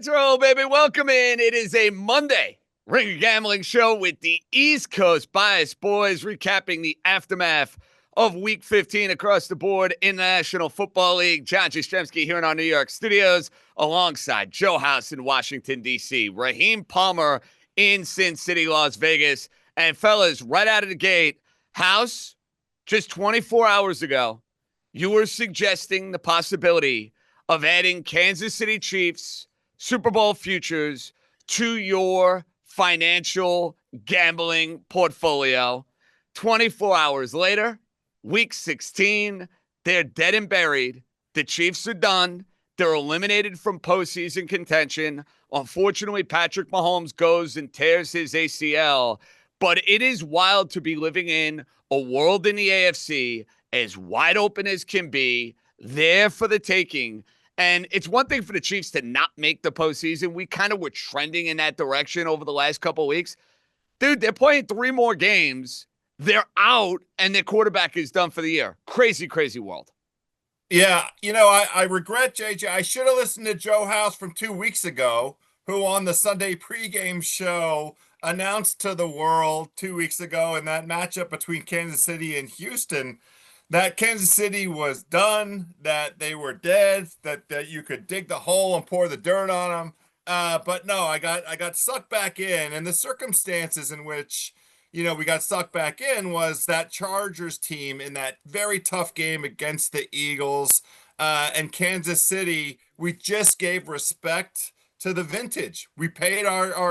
Let's roll, baby. Welcome in. It is a Monday Ringer Gambling Show with the East Coast Bias Boys, recapping the aftermath of Week 15 across the board in the National Football League. John Jastremski here in our New York studios, alongside Joe House in Washington, D.C., Raheem Palmer in Sin City, Las Vegas. And fellas, right out of the gate, House, just 24 hours ago, you were suggesting the possibility of adding Kansas City Chiefs Super Bowl futures to your financial gambling portfolio. 24 hours later, Week 16, they're dead and buried. The Chiefs are done. They're eliminated from postseason contention. Unfortunately, Patrick Mahomes goes and tears his ACL. But it is wild to be living in a world in the AFC as wide open as can be, there for the taking. And it's one thing for the Chiefs to not make the postseason. We kind of were trending in that direction over the last couple of weeks. Dude, they're playing 3 more games. They're out, and their quarterback is done for the year. Crazy, crazy world. Yeah, I regret, JJ. I should have listened to Joe House from 2 weeks ago, who on the Sunday pregame show announced to the world 2 weeks ago in that matchup between Kansas City and Houston that Kansas City was done, that they were dead, that you could dig the hole and pour the dirt on them. But no, I got sucked back in, and the circumstances in which we got sucked back in was that Chargers team in that very tough game against the Eagles, and Kansas City. We just gave respect to the vintage. We paid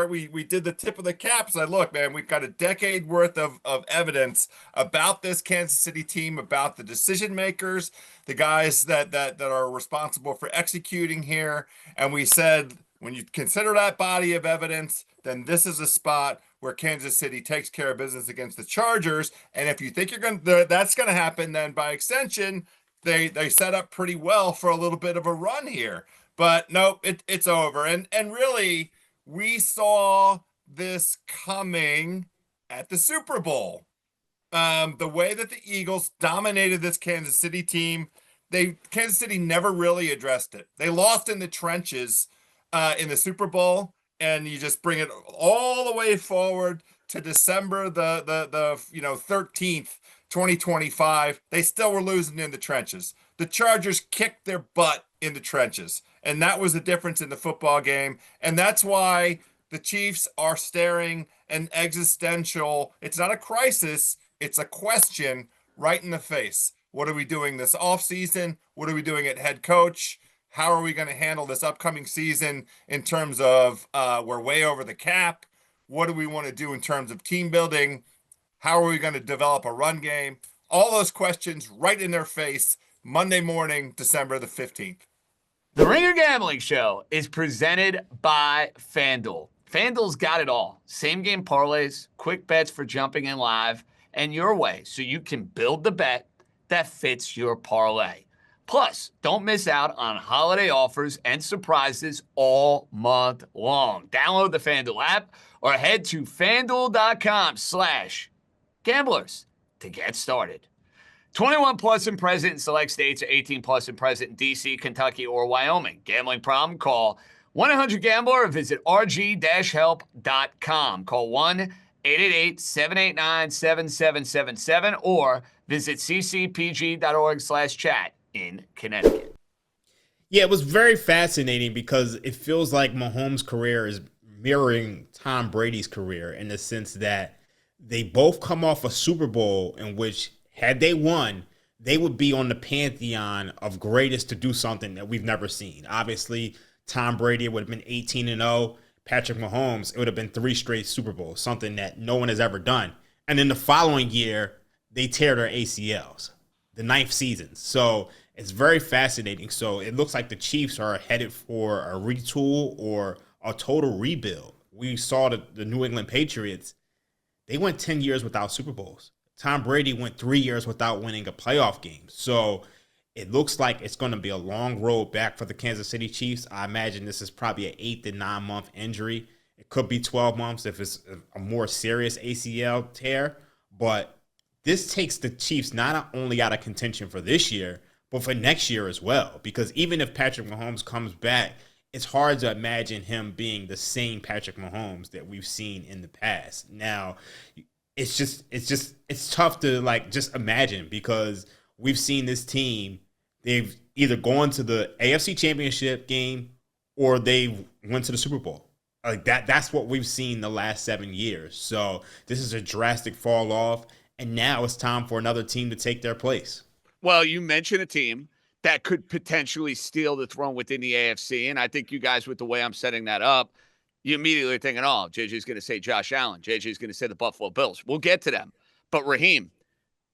we did the tip of the cap. So look, man, we've got a decade worth of evidence about this Kansas City team, about the decision makers, the guys that are responsible for executing here. And we said, when you consider that body of evidence, then this is a spot where Kansas City takes care of business against the Chargers. And if you think that's going to happen, then by extension, they set up pretty well for a little bit of a run here. But nope, it's over. And really, we saw this coming at the Super Bowl. The way that the Eagles dominated this Kansas City team, Kansas City never really addressed it. They lost in the trenches in the Super Bowl, and you just bring it all the way forward to December the 13th, 2025. They still were losing in the trenches. The Chargers kicked their butt in the trenches, and that was the difference in the football game. And that's why the Chiefs are staring an existential, it's not a crisis, it's a question right in the face. What are we doing this offseason? What are we doing at head coach? How are we going to handle this upcoming season in terms of we're way over the cap? What do we want to do in terms of team building? How are we going to develop a run game? All those questions right in their face, Monday morning, December the 15th. The Ringer Gambling Show is presented by FanDuel. FanDuel's got it all. Same game parlays, quick bets for jumping in live, and your way, so you can build the bet that fits your parlay. Plus, don't miss out on holiday offers and surprises all month long. Download the FanDuel app or head to FanDuel.com/gamblers to get started. 21 plus and present in select states, or 18 plus and present in D.C., Kentucky, or Wyoming. Gambling problem? Call 1-800-GAMBLER or visit rg-help.com. Call 1-888-789-7777 or visit ccpg.org/chat in Connecticut. Yeah, it was very fascinating because it feels like Mahomes' career is mirroring Tom Brady's career in the sense that they both come off a Super Bowl in which, had they won, they would be on the pantheon of greatest to do something that we've never seen. Obviously, Tom Brady would have been 18-0. Patrick Mahomes, it would have been 3 straight Super Bowls, something that no one has ever done. And then the following year, they tear their ACLs, the 9th season. So it's very fascinating. So it looks like the Chiefs are headed for a retool or a total rebuild. We saw the New England Patriots, they went 10 years without Super Bowls. Tom Brady went 3 years without winning a playoff game. So it looks like it's going to be a long road back for the Kansas City Chiefs. I imagine this is probably an 8 to 9 month injury. It could be 12 months if it's a more serious ACL tear. But this takes the Chiefs not only out of contention for this year, but for next year as well. Because even if Patrick Mahomes comes back it's hard to imagine him being the same Patrick Mahomes that we've seen in the past. Now, it's tough to like just imagine because we've seen this team. They've either gone to the AFC Championship game or they went to the Super Bowl. Like that's what we've seen the last 7 years. So this is a drastic fall off, and now it's time for another team to take their place. Well, you mentioned a team that could potentially steal the throne within the AFC, and I think you guys, with the way I'm setting that up, you immediately are thinking, oh, JJ's going to say Josh Allen. JJ's going to say the Buffalo Bills. We'll get to them. But Raheem,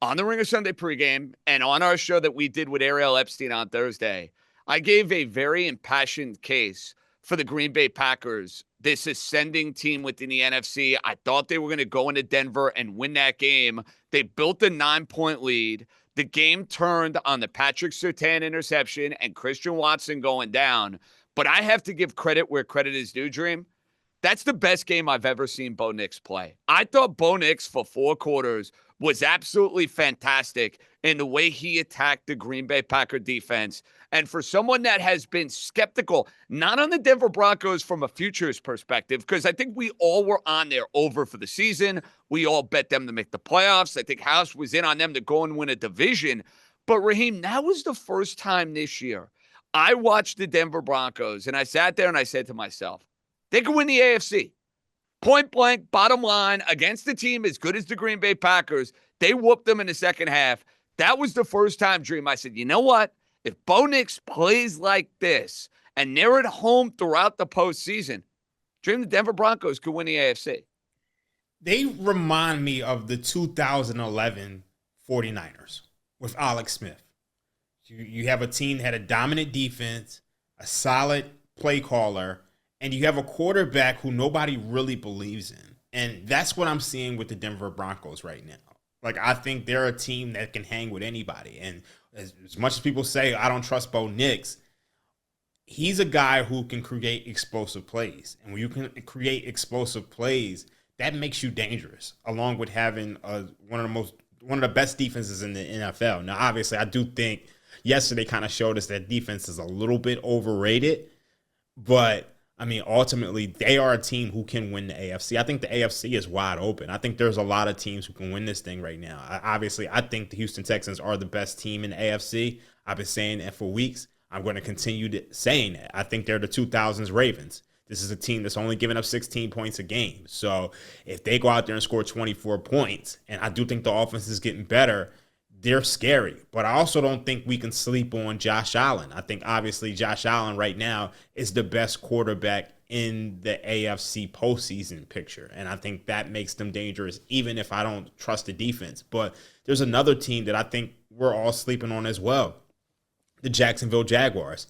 on the Ringer Sunday pregame and on our show that we did with Ariel Epstein on Thursday, I gave a very impassioned case for the Green Bay Packers, this ascending team within the NFC. I thought they were going to go into Denver and win that game. They built a 9-point lead. The game turned on the Patrick Surtain interception and Christian Watson going down. But I have to give credit where credit is due, Dream. That's the best game I've ever seen Bo Nix play. I thought Bo Nix for 4 quarters was absolutely fantastic in the way he attacked the Green Bay Packer defense. And for someone that has been skeptical, not on the Denver Broncos from a futures perspective, because I think we all were on their over for the season. We all bet them to make the playoffs. I think House was in on them to go and win a division. But Raheem, that was the first time this year I watched the Denver Broncos, and I sat there and I said to myself, they can win the AFC. Point blank, bottom line, against a team as good as the Green Bay Packers, they whooped them in the second half. That was the first time, Dream. I said, you know what? If Bo Nix plays like this and they're at home throughout the postseason, Dream, the Denver Broncos could win the AFC. They remind me of the 2011 49ers with Alex Smith. You have a team that had a dominant defense, a solid play caller, and you have a quarterback who nobody really believes in. And that's what I'm seeing with the Denver Broncos right now. Like, I think they're a team that can hang with anybody. And as much as people say, I don't trust Bo Nix, he's a guy who can create explosive plays. And when you can create explosive plays, that makes you dangerous, along with having one of the best defenses in the NFL. Now, obviously, I do think yesterday kind of showed us that defense is a little bit overrated, but I mean, ultimately, they are a team who can win the AFC. I think the AFC is wide open. I think there's a lot of teams who can win this thing right now. I think the Houston Texans are the best team in the AFC. I've been saying that for weeks. I'm going to continue saying that. I think they're the 2000s Ravens. This is a team that's only giving up 16 points a game. So if they go out there and score 24 points, and I do think the offense is getting better, they're scary. But I also don't think we can sleep on Josh Allen. I think obviously Josh Allen right now is the best quarterback in the AFC postseason picture. And I think that makes them dangerous, even if I don't trust the defense. But there's another team that I think we're all sleeping on as well. The Jacksonville Jaguars.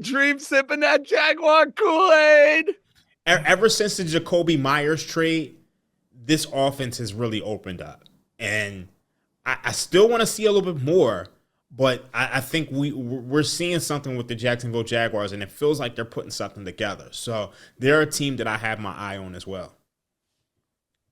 Dream sipping that Jaguar Kool-Aid. Ever since the Jacoby Myers trade, this offense has really opened up. And I still want to see a little bit more, but I think we're seeing something with the Jacksonville Jaguars, and it feels like they're putting something together. So they're a team that I have my eye on as well.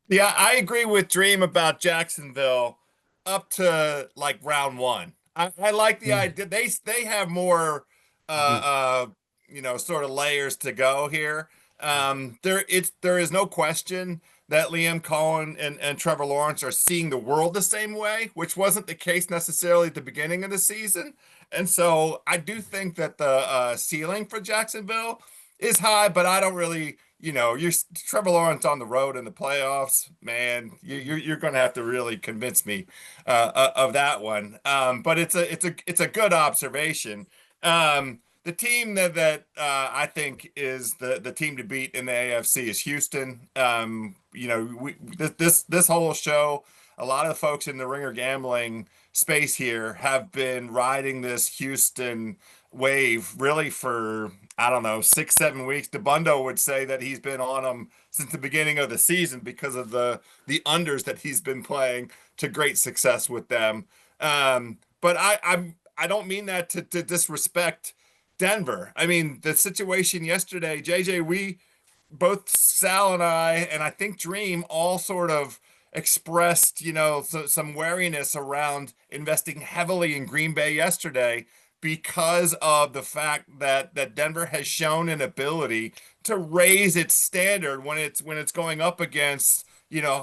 Yeah, I agree with Dream about Jacksonville up to like round 1. I like the idea. They have more sort of layers to go here. There is no question that Liam Cohen and Trevor Lawrence are seeing the world the same way, which wasn't the case necessarily at the beginning of the season. And so I do think that the ceiling for Jacksonville is high, but I don't really, you're Trevor Lawrence on the road in the playoffs, man. You're going to have to really convince me of that one. But it's a good observation. The team that I think is the team to beat in the AFC is Houston. This whole show, a lot of the folks in the Ringer gambling space here have been riding this Houston wave really for, I don't know, 6-7 weeks. Dabbundo would say that he's been on them since the beginning of the season because of the unders that he's been playing to great success with them. But I don't mean that to disrespect Denver. I mean, the situation yesterday, JJ, we both, Sal and I think Dream all sort of expressed, some wariness around investing heavily in Green Bay yesterday. because of the fact that Denver has shown an ability to raise its standard when it's going up against,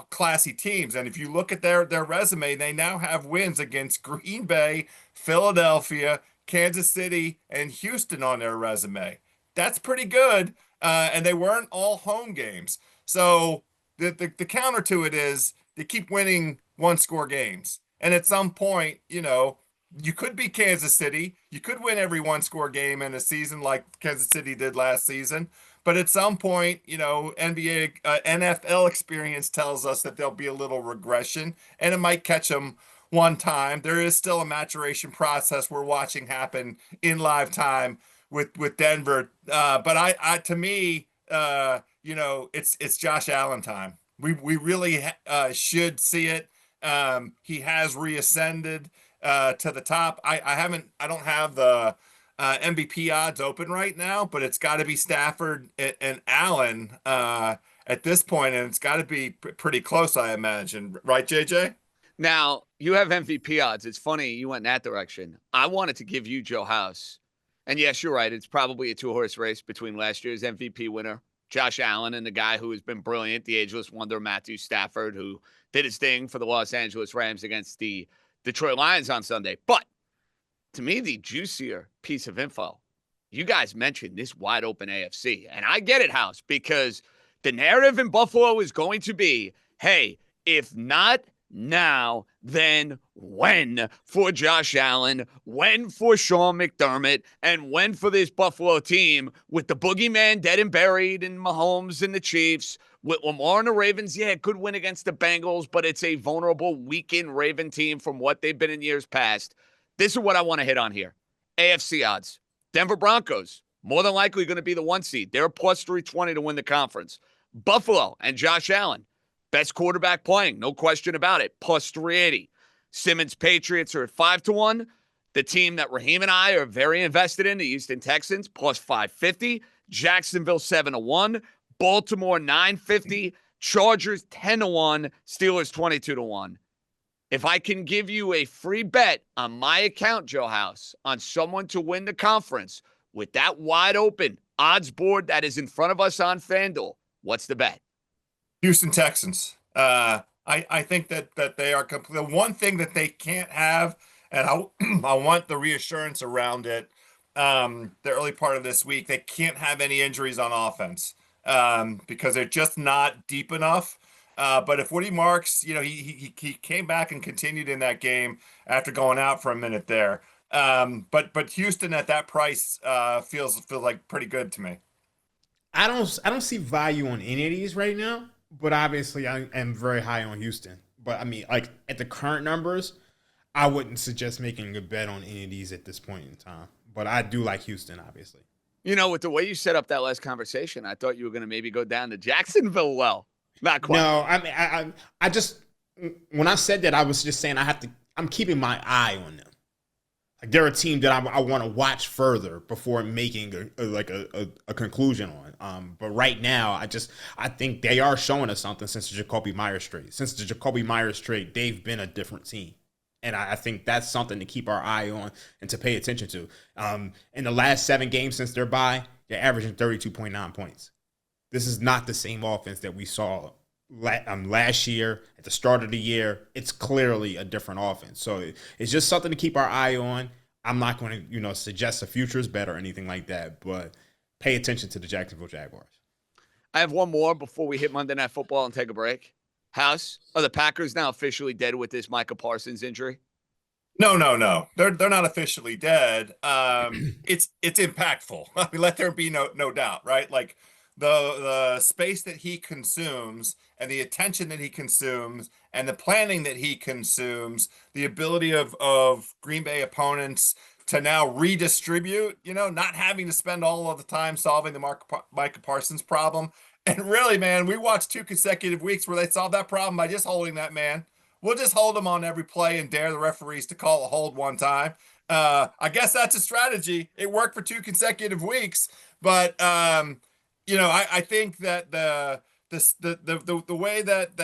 classy teams. And if you look at their resume, they now have wins against Green Bay, Philadelphia, Kansas City, and Houston on their resume. That's pretty good. And they weren't all home games. So the counter to it is they keep winning one-score games. And at some point, you could be Kansas City. You could win every one-score game in a season like Kansas City did last season. But at some point, NBA, NFL experience tells us that there'll be a little regression, and it might catch them one time. There is still a maturation process we're watching happen in live time with Denver. But I to me, it's Josh Allen time. We really should see it. He has reascended to the top. I don't have the MVP odds open right now, but it's got to be Stafford and Allen at this point, and it's got to be pretty close, I imagine. Right, JJ? Now, you have MVP odds. It's funny you went in that direction. I wanted to give you Joe House. And yes, you're right. It's probably a two-horse race between last year's MVP winner, Josh Allen, and the guy who has been brilliant, the ageless wonder, Matthew Stafford, who did his thing for the Los Angeles Rams against the Detroit Lions on Sunday. But to me, the juicier piece of info, you guys mentioned this wide open AFC. And I get it, House, because the narrative in Buffalo is going to be, hey, if not now, then when for Josh Allen, when for Sean McDermott, and when for this Buffalo team with the boogeyman dead and buried in Mahomes and the Chiefs, with Lamar and the Ravens. Yeah, good win against the Bengals, but it's a vulnerable, weakened Raven team from what they've been in years past. This is what I want to hit on here. AFC odds. Denver Broncos, more than likely going to be the 1 seed. They're plus 320 to win the conference. Buffalo and Josh Allen, best quarterback playing, no question about it, plus 380. Simmons Patriots are at 5-1. The team that Raheem and I are very invested in, the Houston Texans, plus 550. Jacksonville 7-1. Baltimore 950. Chargers 10-1. Steelers 22-1. If I can give you a free bet on my account, Joe House, on someone to win the conference with that wide open odds board that is in front of us on FanDuel, what's the bet? Houston Texans. I think that they are the one thing that they can't have, and I want the reassurance around it. The early part of this week, they can't have any injuries on offense because they're just not deep enough. But if Woody Marks, he came back and continued in that game after going out for a minute there. But Houston at that price feels like pretty good to me. I don't see value on any of these right now, but obviously I am very high on Houston. But I mean, like at the current numbers, I wouldn't suggest making a bet on any of these at this point in time. But I do like Houston, obviously. With the way you set up that last conversation, I thought you were going to maybe go down to Jacksonville. Well, not quite. No, I mean, I just, when I said that, I was just saying I'm keeping my eye on them. Like they're a team that I want to watch further before making a conclusion on. But right now, I think they are showing us something since the Jacoby Myers trade. Since the Jacoby Myers trade, they've been a different team. And I think that's something to keep our eye on and to pay attention to. In the last 7 games since their bye, they're averaging 32.9 points. This is not the same offense that we saw last year at the start of the year. It's clearly a different offense. So it's just something to keep our eye on. I'm not going to, suggest the future is better or anything like that, but pay attention to the Jacksonville Jaguars. I have one more before we hit Monday Night Football and take a break. House, are the Packers now officially dead with this Micah Parsons injury? No. They're not officially dead. It's impactful. I mean, let there be no doubt, right? Like the space that he consumes and the attention that he consumes and the planning that he consumes, the ability of Green Bay opponents to now redistribute, not having to spend all of the time solving the Micah Parsons problem. And really, man, we watched 2 consecutive weeks where they solved that problem by just holding that man. We'll just hold him on every play and dare the referees to call a hold one time. I guess that's a strategy. It worked for 2 consecutive weeks, but I think that the way that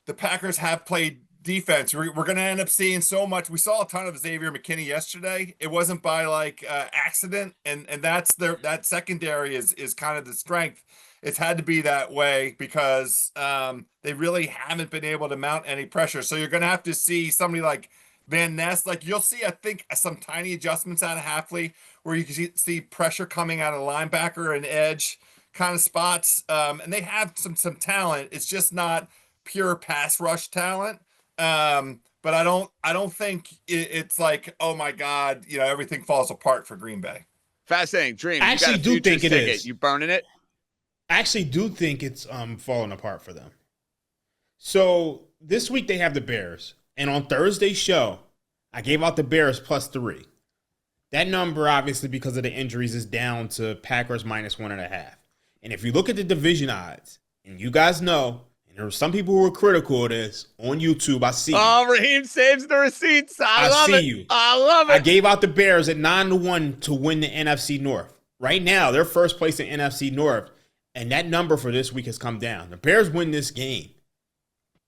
the Packers have played defense. We're going to end up seeing so much. We saw a ton of Xavier McKinney yesterday. It wasn't by like accident, and that's that secondary is kind of the strength. It's had to be that way because they really haven't been able to mount any pressure. So you're going to have to see somebody like Van Ness. Like you'll see, I think, some tiny adjustments out of Hafley where you can see pressure coming out of linebacker and edge kind of spots. And they have some talent. It's just not pure pass rush talent. But I don't think it's like, oh my God, everything falls apart for Green Bay. Fascinating. Dream. I actually do think it is. You burning it? I actually do think it's falling apart for them. So this week they have the Bears. And on Thursday's show, I gave out the Bears +3. That number, obviously, because of the injuries, is down to Packers -1.5. And if you look at the division odds, and you guys know, and there were some people who were critical of this on YouTube, I see you. Oh, Raheem saves the receipts. I love it. You. I love it. I gave out the Bears at 9-1 to win the NFC North. Right now, they're first place in NFC North. And that number for this week has come down. The Bears win this game,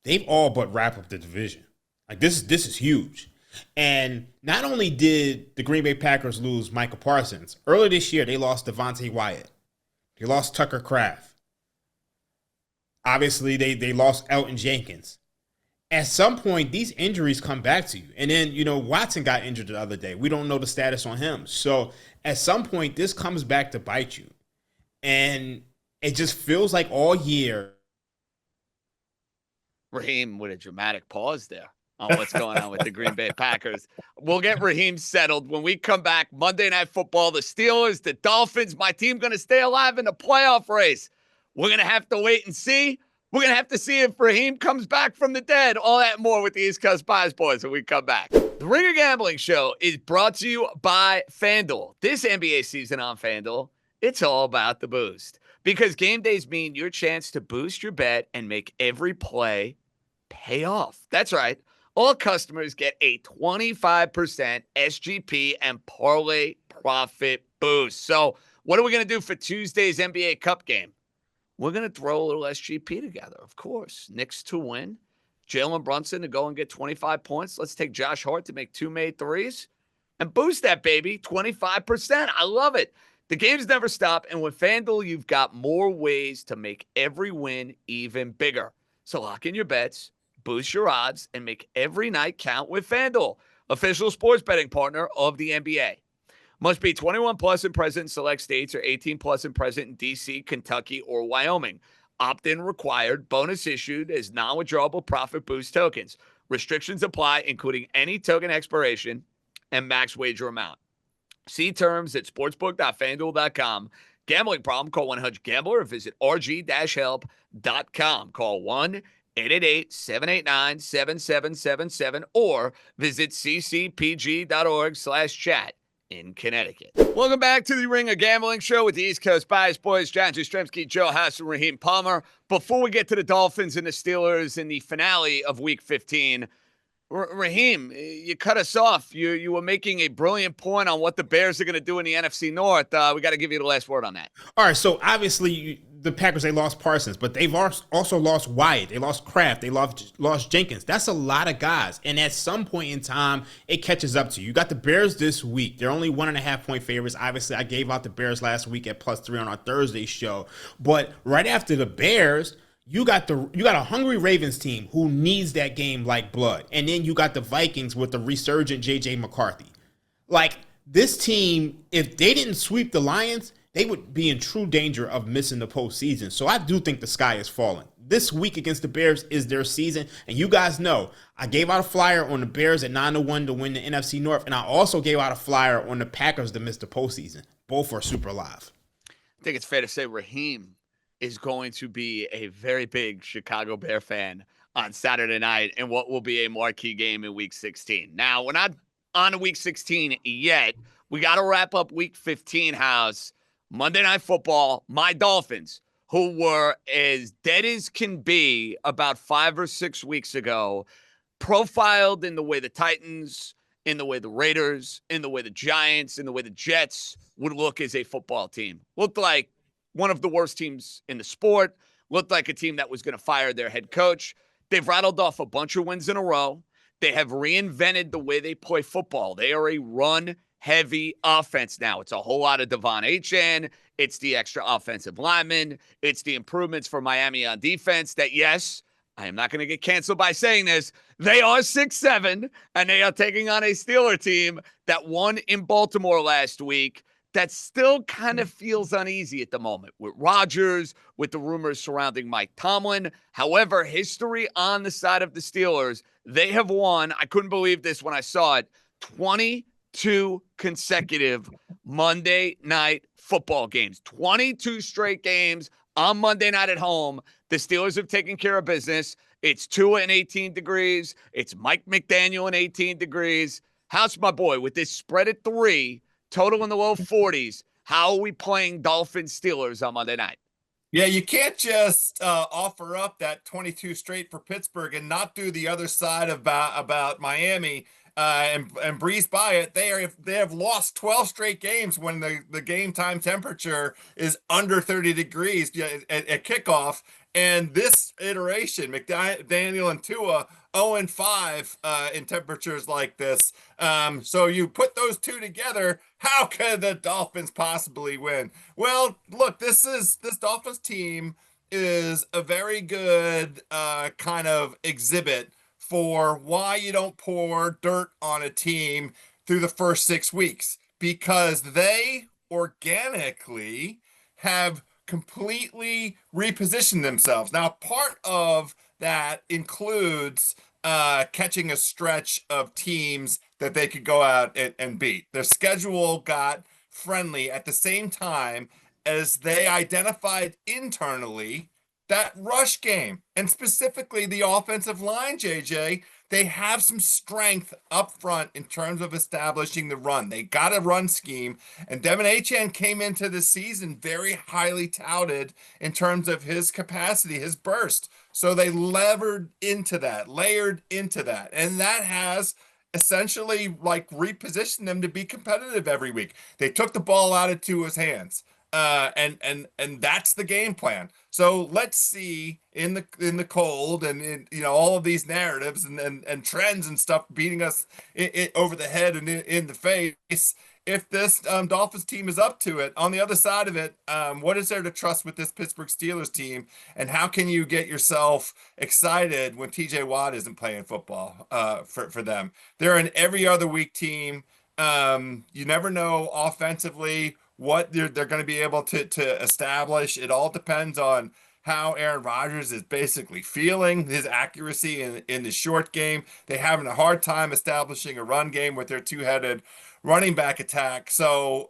they've all but wrapped up the division. Like this is huge. And not only did the Green Bay Packers lose Micah Parsons, earlier this year they lost Devontae Wyatt. They lost Tucker Kraft. Obviously, they lost Elton Jenkins. At some point, these injuries come back to you. And then, Watson got injured the other day. We don't know the status on him. So at some point, this comes back to bite you. And it just feels like all year. Raheem with a dramatic pause there on what's going on with the Green Bay Packers. We'll get Raheem settled when we come back. Monday Night Football, the Steelers, the Dolphins. My team going to stay alive in the playoff race. We're going to have to wait and see. We're going to have to see if Raheem comes back from the dead. All that and more with the East Coast Bias Boys when we come back. The Ringer Gambling Show is brought to you by FanDuel. This NBA season on FanDuel, it's all about the boost. Because game days mean your chance to boost your bet and make every play pay off. That's right. All customers get a 25% SGP and parlay profit boost. So what are we going to do for Tuesday's NBA Cup game? We're going to throw a little SGP together, of course. Knicks to win. Jalen Brunson to go and get 25 points. Let's take Josh Hart to make 2 made threes and boost that, baby. 25%. I love it. The games never stop, and with FanDuel, you've got more ways to make every win even bigger. So lock in your bets, boost your odds, and make every night count with FanDuel, official sports betting partner of the NBA. Must be 21 plus and present in select states or 18 plus and present in D.C., Kentucky, or Wyoming. Opt-in required. Bonus issued as non-withdrawable profit boost tokens. Restrictions apply, including any token expiration and max wager amount. See terms at sportsbook.fanduel.com. Gambling problem? Call 1-800-GAMBLER or visit rg-help.com. Call 1-888-789-7777 or visit ccpg.org/chat in Connecticut. Welcome back to the Ringer Gambling Show with the East Coast Bias Boys, Jastremski, Joe Hass, and Raheem Palmer. Before we get to the Dolphins and the Steelers in the finale of Week 15, Raheem, you cut us off. You were making a brilliant point on what the Bears are going to do in the NFC North. We got to give you the last word on that. All right, so obviously the Packers, they lost Parsons, but they've also lost Wyatt. They lost Kraft. They lost Jenkins. That's a lot of guys. And at some point in time, it catches up to you. You got the Bears this week. They're only 1.5-point favorites. Obviously, I gave out the Bears last week at +3 on our Thursday show. But right after the Bears, you got a hungry Ravens team who needs that game like blood. And then you got the Vikings with the resurgent J.J. McCarthy. Like, this team, if they didn't sweep the Lions, they would be in true danger of missing the postseason. So I do think the sky is falling. This week against the Bears is their season. And you guys know, I gave out a flyer on the Bears at 9-1 to win the NFC North. And I also gave out a flyer on the Packers to miss the postseason. Both are super live. I think it's fair to say Raheem is going to be a very big Chicago Bear fan on Saturday night in what will be a marquee game in Week 16. Now, we're not on to Week 16 yet. We got to wrap up Week 15, House. Monday Night Football, my Dolphins, who were as dead as can be about 5 or 6 weeks ago, profiled in the way the Titans, in the way the Raiders, in the way the Giants, in the way the Jets would look as a football team. Looked like one of the worst teams in the sport, looked like a team that was going to fire their head coach. They've rattled off a bunch of wins in a row. They have reinvented the way they play football. They are a run-heavy offense now. It's a whole lot of Devon Achane. It's the extra offensive linemen. It's the improvements for Miami on defense that, yes, I am not going to get canceled by saying this. They are 6-7, and they are taking on a Steeler team that won in Baltimore last week that still kind of feels uneasy at the moment with Rodgers, with the rumors surrounding Mike Tomlin. However, history on the side of the Steelers, they have won, I couldn't believe this when I saw it, 22 consecutive Monday night football games. 22 straight games on Monday night at home. The Steelers have taken care of business. It's Tua in 18 degrees. It's Mike McDaniel in 18 degrees. How's my boy with this spread at 3, total in the low 40s? How are we playing Dolphins-Steelers on Monday night? Yeah, you can't just offer up that 22 straight for Pittsburgh and not do the other side about Miami and breeze by it. They have lost 12 straight games when the game time temperature is under 30 degrees at kickoff. And this iteration, McDaniel and Tua, 0-5 in temperatures like this. So you put those two together, how could the Dolphins possibly win? Well, look, this Dolphins team is a very good kind of exhibit for why you don't pour dirt on a team through the first 6 weeks, because they organically have completely repositioned themselves. Now, part of that includes catching a stretch of teams that they could go out and beat. Their schedule got friendly at the same time as they identified internally that rush game, and specifically the offensive line, JJ. They have some strength up front in terms of establishing the run. They got a run scheme, and Devon Achane came into the season very highly touted in terms of his capacity, his burst. So they layered into that, and that has essentially like repositioned them to be competitive every week. They took the ball out of Tua's hands. And that's the game plan. So let's see in the cold and in all of these narratives and trends and stuff beating us over the head and in the face. If this Dolphins team is up to it, on the other side of it, what is there to trust with this Pittsburgh Steelers team? And how can you get yourself excited when TJ Watt isn't playing football for them? They're an every other week team. You never know offensively what they're going to be able to establish. It all depends on how Aaron Rodgers is basically feeling, his accuracy in the short game. They're having a hard time establishing a run game with their two-headed running back attack. So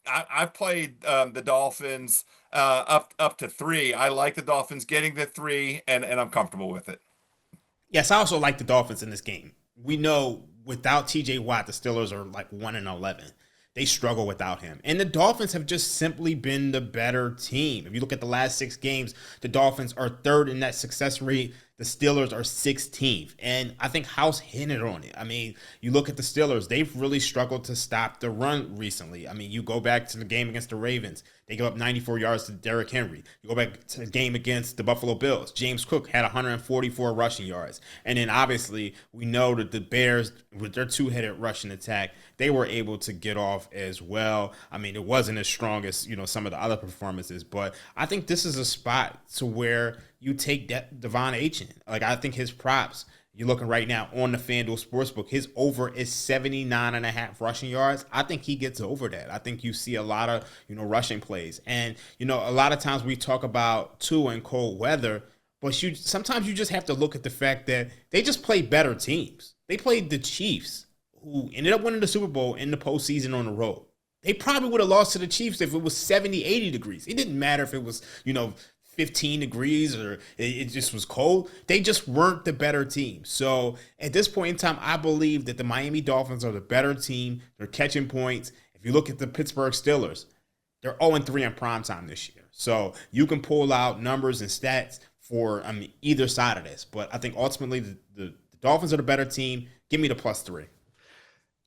I've played the Dolphins up to 3. I like the Dolphins getting the 3, and I'm comfortable with it. Yes, I also like the Dolphins in this game. We know without TJ Watt, the Steelers are like 1-11. They struggle without him. And the Dolphins have just simply been the better team. If you look at the last 6 games, the Dolphins are 3rd in that success rate. The Steelers are 16th. And I think House hinted on it. I mean, you look at the Steelers, they've really struggled to stop the run recently. I mean, you go back to the game against the Ravens. They give up 94 yards to Derrick Henry. You go back to the game against the Buffalo Bills. James Cook had 144 rushing yards. And then obviously we know that the Bears, with their two-headed rushing attack, they were able to get off as well. I mean, it wasn't as strong as, some of the other performances, but I think this is a spot to where you take Devon Achane. Like, I think his props, you're looking right now on the FanDuel Sportsbook, his over is 79.5 rushing yards. I think he gets over that. I think you see a lot of, rushing plays. And, a lot of times we talk about Tua and cold weather, but sometimes you just have to look at the fact that they just play better teams. They played the Chiefs, who ended up winning the Super Bowl in the postseason on the road. They probably would have lost to the Chiefs if it was 70, 80 degrees. It didn't matter if it was, 15 degrees or it just was cold. They just weren't the better team. So at this point in time, I believe that the Miami Dolphins are the better team. They're catching points. If you look at the Pittsburgh Steelers, they're 0-3 in primetime this year. So you can pull out numbers and stats for either side of this. But I think ultimately the Dolphins are the better team. Give me the +3.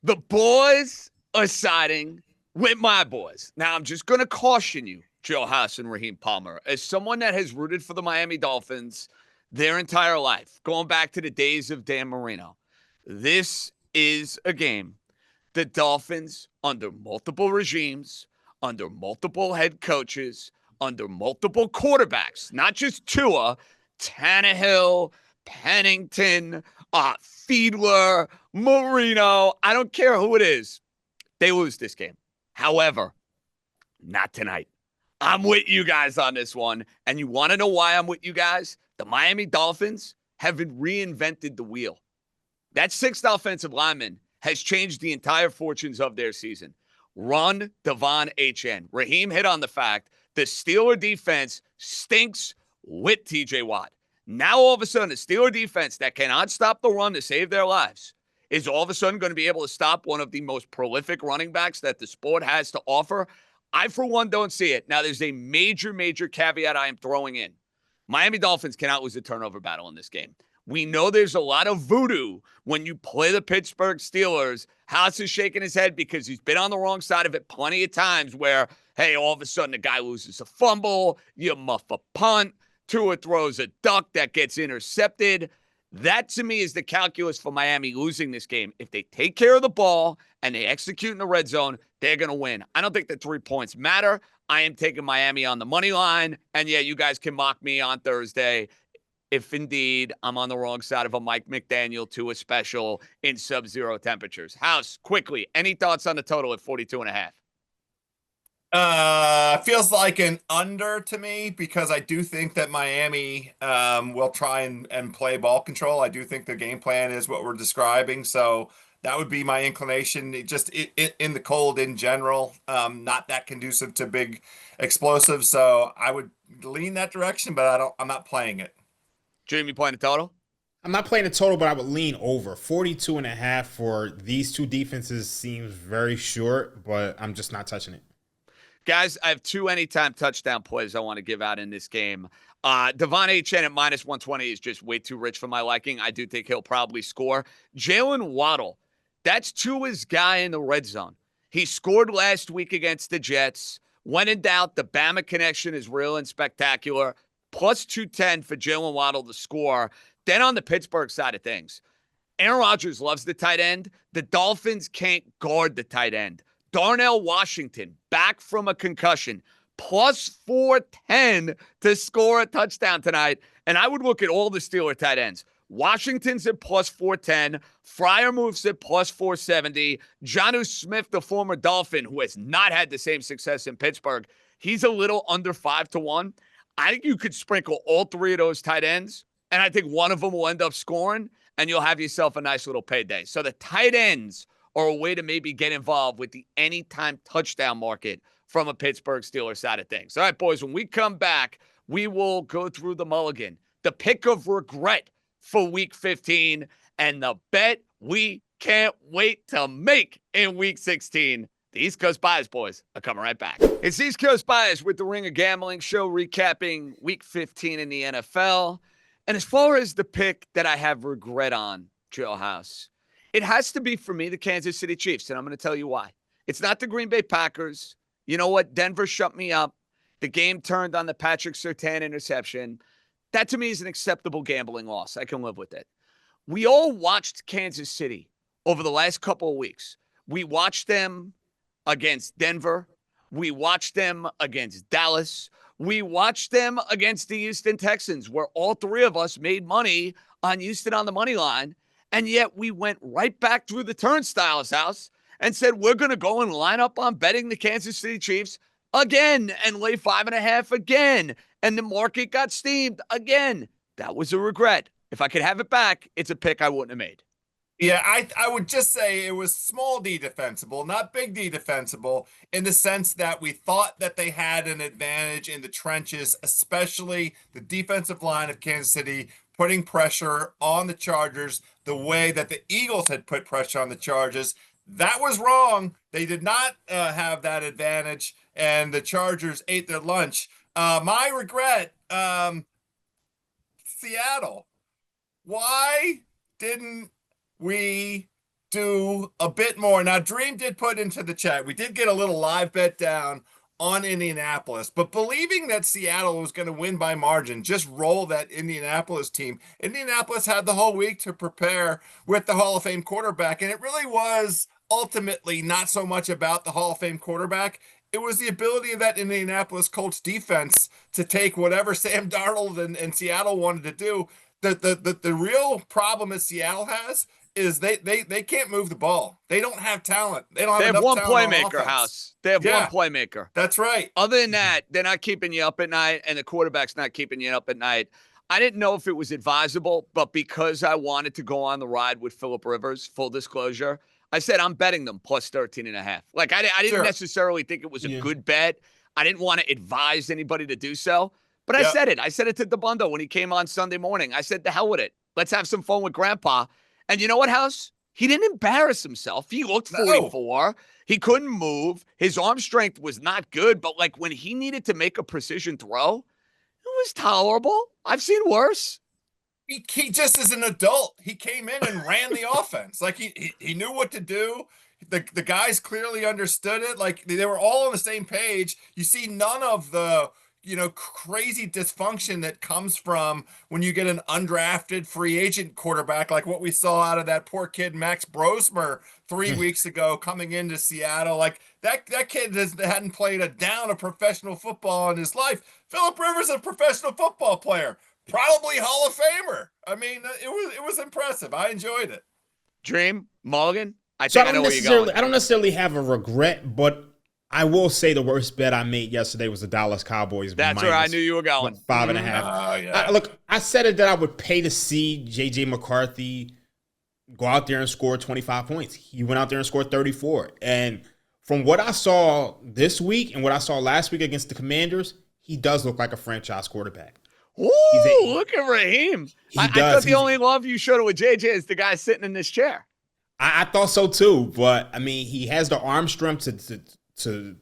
The boys are siding with my boys. Now, I'm just going to caution you, Joe Haas and Raheem Palmer, as someone that has rooted for the Miami Dolphins their entire life, going back to the days of Dan Marino. This is a game the Dolphins, under multiple regimes, under multiple head coaches, under multiple quarterbacks, not just Tua, Tannehill, Pennington, Fiedler, Marino, I don't care who it is, they lose this game. However, not tonight. I'm with you guys on this one. And you want to know why I'm with you guys? The Miami Dolphins have reinvented the wheel. That sixth offensive lineman has changed the entire fortunes of their season. Run Devon HN. Raheem hit on the fact the Steeler defense stinks with TJ Watt. Now, all of a sudden, the Steeler defense that cannot stop the run to save their lives is all of a sudden going to be able to stop one of the most prolific running backs that the sport has to offer. I, for one, don't see it. Now, there's a major, major caveat I am throwing in. Miami Dolphins cannot lose a turnover battle in this game. We know there's a lot of voodoo when you play the Pittsburgh Steelers. House is shaking his head because he's been on the wrong side of it plenty of times where, hey, all of a sudden the guy loses a fumble, you muff a punt, Tua throws a duck that gets intercepted. That, to me, is the calculus for Miami losing this game. If they take care of the ball and they execute in the red zone, they're going to win. I don't think the 3 points matter. I am taking Miami on the money line. And, yeah, you guys can mock me on Thursday if indeed I'm on the wrong side of a Mike McDaniel to a special in sub-zero temperatures. House, quickly, any thoughts on the total at 42.5? Feels like an under to me because I do think that Miami will try and play ball control. I do think the game plan is what we're describing. So that would be my inclination. It in the cold in general, not that conducive to big explosives. So I would lean that direction, but I'm not playing it. Jamie, playing the total? I'm not playing the total, but I would lean over. 42.5 for these two defenses seems very short, but I'm just not touching it. Guys, I have two anytime touchdown plays I want to give out in this game. Devon HN at minus 120 is just way too rich for my liking. I do think he'll probably score. Jalen Waddle, that's Tua's guy in the red zone. He scored last week against the Jets. When in doubt, the Bama connection is real and spectacular. Plus 210 for Jalen Waddle to score. Then on the Pittsburgh side of things, Aaron Rodgers loves the tight end. The Dolphins can't guard the tight end. Darnell Washington, back from a concussion, plus 410 to score a touchdown tonight. And I would look at all the Steeler tight ends. Washington's at plus 410. Freiermuth's at plus 470. Jonnu Smith, the former Dolphin, who has not had the same success in Pittsburgh, he's a little under 5-1. I think you could sprinkle all three of those tight ends, and I think one of them will end up scoring, and you'll have yourself a nice little payday. So the tight ends are a way to maybe get involved with the anytime touchdown market from a Pittsburgh Steelers side of things. All right, boys, when we come back, we will go through the mulligan, the pick of regret for Week 15, and the bet we can't wait to make in Week 16. The East Coast Bias boys are coming right back. It's East Coast Bias with the Ringer Gambling Show recapping Week 15 in the NFL. And as far as the pick that I have regret on, Joe House, it has to be, for me, the Kansas City Chiefs, and I'm going to tell you why. It's not the Green Bay Packers. You know what? Denver shut me up. The game turned on the Patrick Surtain interception. That, to me, is an acceptable gambling loss. I can live with it. We all watched Kansas City over the last couple of weeks. We watched them against Denver. We watched them against Dallas. We watched them against the Houston Texans, where all three of us made money on Houston on the money line. And yet we went right back through the turnstiles, House, and said, we're going to go and line up on betting the Kansas City Chiefs again and lay 5.5 again. And the market got steamed again. That was a regret. If I could have it back, it's a pick I wouldn't have made. Yeah, I would just say it was small D defensible, not big D defensible, in the sense that we thought that they had an advantage in the trenches, especially the defensive line of Kansas City, putting pressure on the Chargers the way that the Eagles had put pressure on the Chargers. That was wrong. They did not have that advantage, and the Chargers ate their lunch. My regret, Seattle. Why didn't we do a bit more? Now, Dream did put into the chat, we did get a little live bet down on Indianapolis, but believing that Seattle was going to win by margin, just roll that Indianapolis team. Indianapolis had the whole week to prepare with the Hall of Fame quarterback, and it really was ultimately not so much about the Hall of Fame quarterback. It was the ability of that Indianapolis Colts defense to take whatever Sam Darnold and Seattle wanted to do. The real problem that Seattle has is they can't move the ball. They don't have talent. They don't have enough one talent on playmaker, offense. House. They have one playmaker. That's right. Other than that, they're not keeping you up at night, and the quarterback's not keeping you up at night. I didn't know if it was advisable, but because I wanted to go on the ride with Phillip Rivers, full disclosure, I said I'm betting them plus 13.5. Like, I didn't necessarily think it was a good bet. I didn't want to advise anybody to do so. But I said it. I said it to Dabbundo when he came on Sunday morning. I said, the hell with it. Let's have some fun with Grandpa. And you know what, House? He didn't embarrass himself. He looked 44. No. He couldn't move. His arm strength was not good. But, like, when he needed to make a precision throw, it was tolerable. I've seen worse. He just as an adult, he came in and ran the offense. Like, he knew what to do. The guys clearly understood it. Like, they were all on the same page. You see none of the crazy dysfunction that comes from when you get an undrafted free agent quarterback, like what we saw out of that poor kid Max Brosmer 3 weeks ago coming into Seattle. Like, that kid hadn't played a down of professional football in his life. Phillip Rivers is a professional football player, probably Hall of Famer. I mean, it was impressive. I enjoyed it. Dream, Mulligan, I know where you're going. I don't necessarily have a regret, but I will say the worst bet I made yesterday was the Dallas Cowboys. That's where I knew you were going. 5.5. Look, I said it that I would pay to see J.J. McCarthy go out there and score 25 points. He went out there and scored 34. And from what I saw this week and what I saw last week against the Commanders, he does look like a franchise quarterback. Ooh, look at Raheem. I thought the only love you showed with JJ is the guy sitting in this chair. I thought so too, but I mean, he has the arm strength to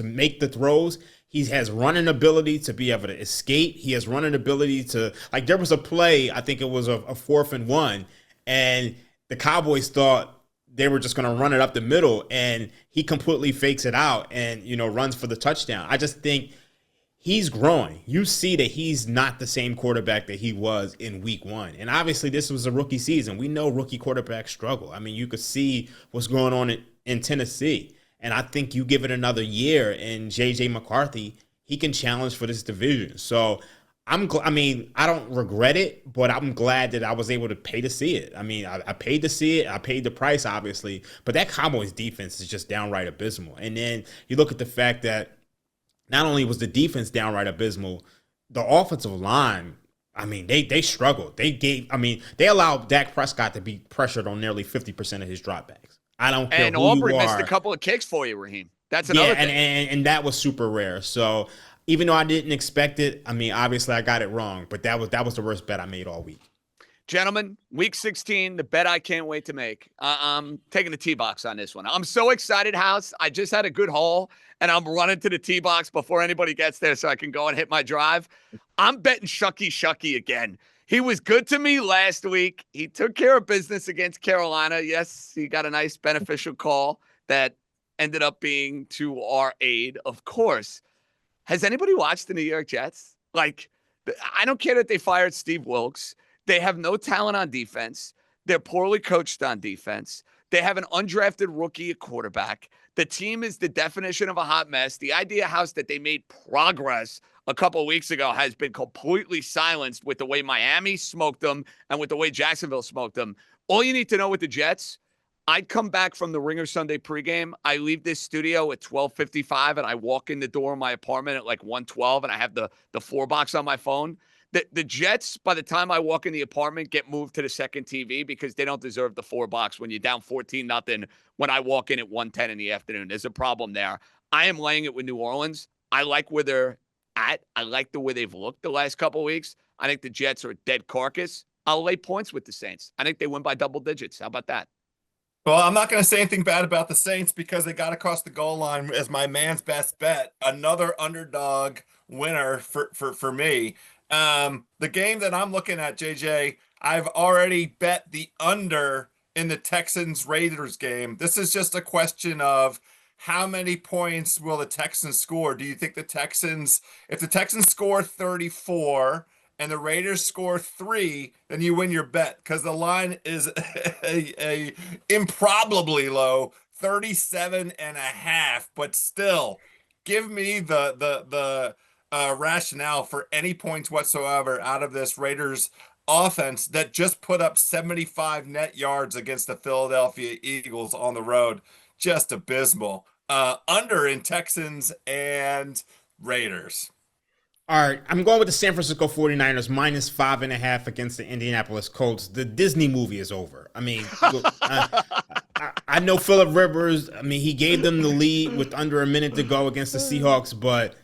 make the throws. He has running ability to be able to escape. He has running ability to, like, there was a play, I think it was a 4th and 1, and the Cowboys thought they were just going to run it up the middle, and he completely fakes it out and, runs for the touchdown. I just think he's growing. You see that he's not the same quarterback that he was in week 1. And obviously this was a rookie season. We know rookie quarterbacks struggle. I mean, you could see what's going on in Tennessee. And I think you give it another year and J.J. McCarthy, he can challenge for this division. So I don't regret it, but I'm glad that I was able to pay to see it. I mean, I paid to see it. I paid the price, obviously. But that Cowboys defense is just downright abysmal. And then you look at the fact that not only was the defense downright abysmal, the offensive line, I mean, they struggled. They allowed Dak Prescott to be pressured on nearly 50% of his dropbacks. I don't care. And Aubrey missed a couple of kicks for you, Raheem. That's another thing. And that was super rare. So even though I didn't expect it, I mean, obviously I got it wrong, but that was the worst bet I made all week. Gentlemen, week 16, the bet I can't wait to make. I'm taking the tee box on this one. I'm so excited, House. I just had a good haul, and I'm running to the tee box before anybody gets there so I can go and hit my drive. I'm betting Shucky again. He was good to me last week. He took care of business against Carolina. Yes, he got a nice beneficial call that ended up being to our aid, of course. Has anybody watched the New York Jets? Like, I don't care that they fired Steve Wilkes. They have no talent on defense. They're poorly coached on defense. They have an undrafted rookie at quarterback. The team is the definition of a hot mess. The idea, House, that they made progress a couple of weeks ago has been completely silenced with the way Miami smoked them and with the way Jacksonville smoked them. All you need to know with the Jets, I'd come back from the Ringer Sunday pregame. I leave this studio at 12:55 and I walk in the door of my apartment at like 1:12 and I have the 4-box on my phone. The Jets, by the time I walk in the apartment, get moved to the second TV because they don't deserve the 4-box when you're down 14-0 when I walk in at 1:10 in the afternoon. There's a problem there. I am laying it with New Orleans. I like where they're at. I like the way they've looked the last couple of weeks. I think the Jets are a dead carcass. I'll lay points with the Saints. I think they win by double digits. How about that? Well, I'm not going to say anything bad about the Saints because they got across the goal line as my man's best bet. Another underdog winner for me. The game that I'm looking at, JJ, I've already bet the under in the Texans-Raiders game. This is just a question of how many points will the Texans score? Do you think the Texans, if the Texans score 34 and the Raiders score 3, then you win your bet, because the line is a improbably low 37.5. But still, give me the rationale for any points whatsoever out of this Raiders offense that just put up 75 net yards against the Philadelphia Eagles on the road. Just abysmal. Under in Texans and Raiders. All right, I'm going with the San Francisco 49ers minus 5.5 against the Indianapolis Colts. The Disney movie is over. I mean, look, I know Phillip Rivers. I mean, he gave them the lead with under a minute to go against the Seahawks, but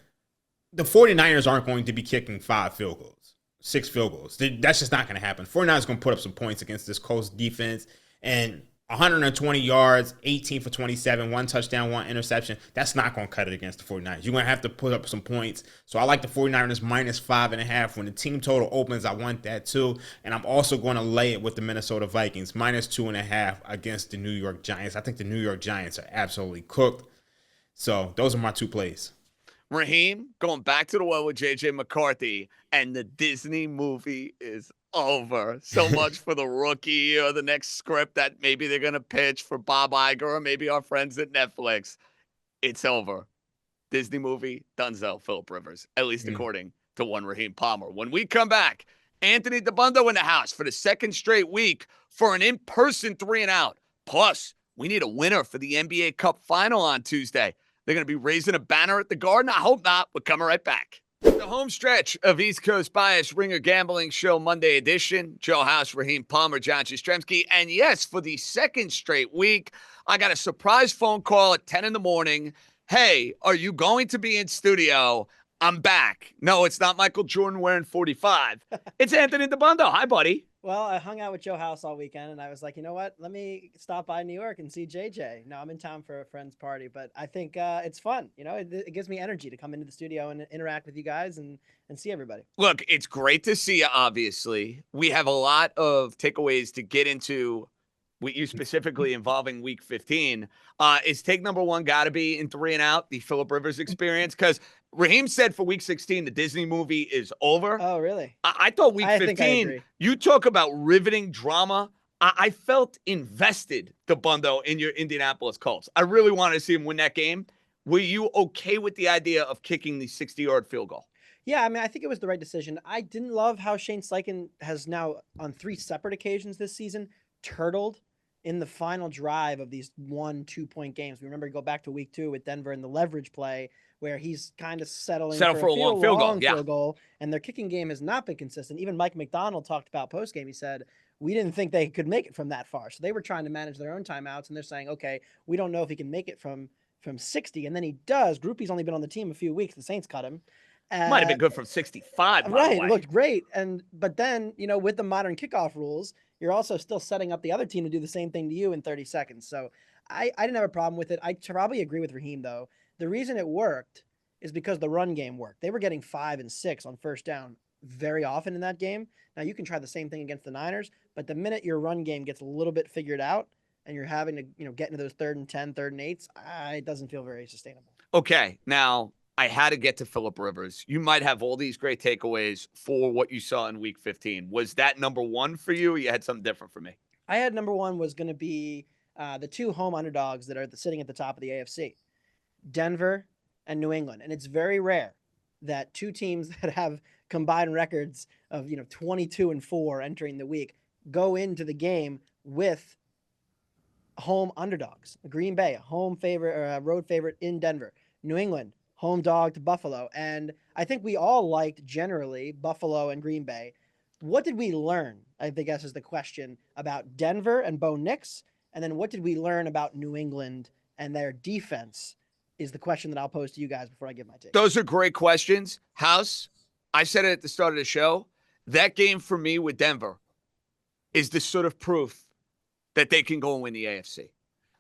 the 49ers aren't going to be kicking 5 field goals, 6 field goals. That's just not going to happen. 49ers going to put up some points against this Colts defense, and 120 yards, 18 for 27, 1 touchdown, 1 interception. That's not going to cut it against the 49ers. You're going to have to put up some points. So I like the 49ers minus 5.5. When the team total opens, I want that too. And I'm also going to lay it with the Minnesota Vikings, minus 2.5 against the New York Giants. I think the New York Giants are absolutely cooked. So those are my 2 plays. Raheem, going back to the well with J.J. McCarthy, and the Disney movie is over. So much for the rookie or the next script that maybe they're going to pitch for Bob Iger or maybe our friends at Netflix. It's over. Disney movie, donezo, Phillip Rivers, at least according to one Raheem Palmer. When we come back, Anthony Dabbundo in the house for the second straight week for an in-person 3-and-out. Plus, we need a winner for the NBA Cup final on Tuesday. They're going to be raising a banner at the Garden. I hope not. We're coming right back. The home stretch of East Coast Bias Ringer Gambling Show Monday edition. Joe House, Raheem Palmer, John Jastremski. And yes, for the second straight week, I got a surprise phone call at 10 in the morning. Hey, are you going to be in studio? I'm back. No, it's not Michael Jordan wearing 45. It's Anthony Dabbundo. Hi, buddy. Well, I hung out with Joe House all weekend, and I was like, you know what? Let me stop by New York and see JJ. No, I'm in town for a friend's party, but I think it's fun. You know, it gives me energy to come into the studio and interact with you guys and see everybody. Look, it's great to see you, obviously. We have a lot of takeaways to get into with you specifically involving week 15. Is take number 1 got to be in 3-and-out, the Phillip Rivers experience? Because Raheem said for week 16, the Disney movie is over. Oh, really? I thought week 15, you talk about riveting drama. I felt invested, Dabbundo, in your Indianapolis Colts. I really wanted to see him win that game. Were you okay with the idea of kicking the 60-yard field goal? Yeah, I mean, I think it was the right decision. I didn't love how Shane Steichen has now, on 3 separate occasions this season, turtled in the final drive of these 1-2 point games. We remember go back to week 2 with Denver and the leverage play where he's kind of settling for a long field goal, and their kicking game has not been consistent. Even Mike McDonald talked about post-game. He said, we didn't think they could make it from that far. So they were trying to manage their own timeouts, and they're saying, okay, we don't know if he can make it from 60. And then he does. Groupie's only been on the team a few weeks. The Saints cut him. Might have been good from 65. Right. It looked great. But then, you know, with the modern kickoff rules, you're also still setting up the other team to do the same thing to you in 30 seconds. So I didn't have a problem with it. I probably agree with Raheem, though. The reason it worked is because the run game worked. They were getting 5 and 6 on first down very often in that game. Now, you can try the same thing against the Niners, but the minute your run game gets a little bit figured out and you're having to, you know, get into those 3rd and 10, 3rd and 8s, it doesn't feel very sustainable. Okay, now I had to get to Phillip Rivers. You might have all these great takeaways for what you saw in week 15. Was that number 1 for you, or you had something different for me? I had number 1 was going to be the 2 home underdogs that are sitting at the top of the AFC, Denver and New England. And it's very rare that 2 teams that have combined records of, 22-4 entering the week go into the game with home underdogs. Green Bay, a home favorite or a road favorite in Denver. New England, home dog to Buffalo. And I think we all liked generally Buffalo and Green Bay. What did we learn, I think is the question, about Denver and Bo Nix? And then what did we learn about New England and their defense is the question that I'll pose to you guys before I give my take. Those are great questions. House, I said it at the start of the show. That game for me with Denver is the sort of proof that they can go and win the AFC,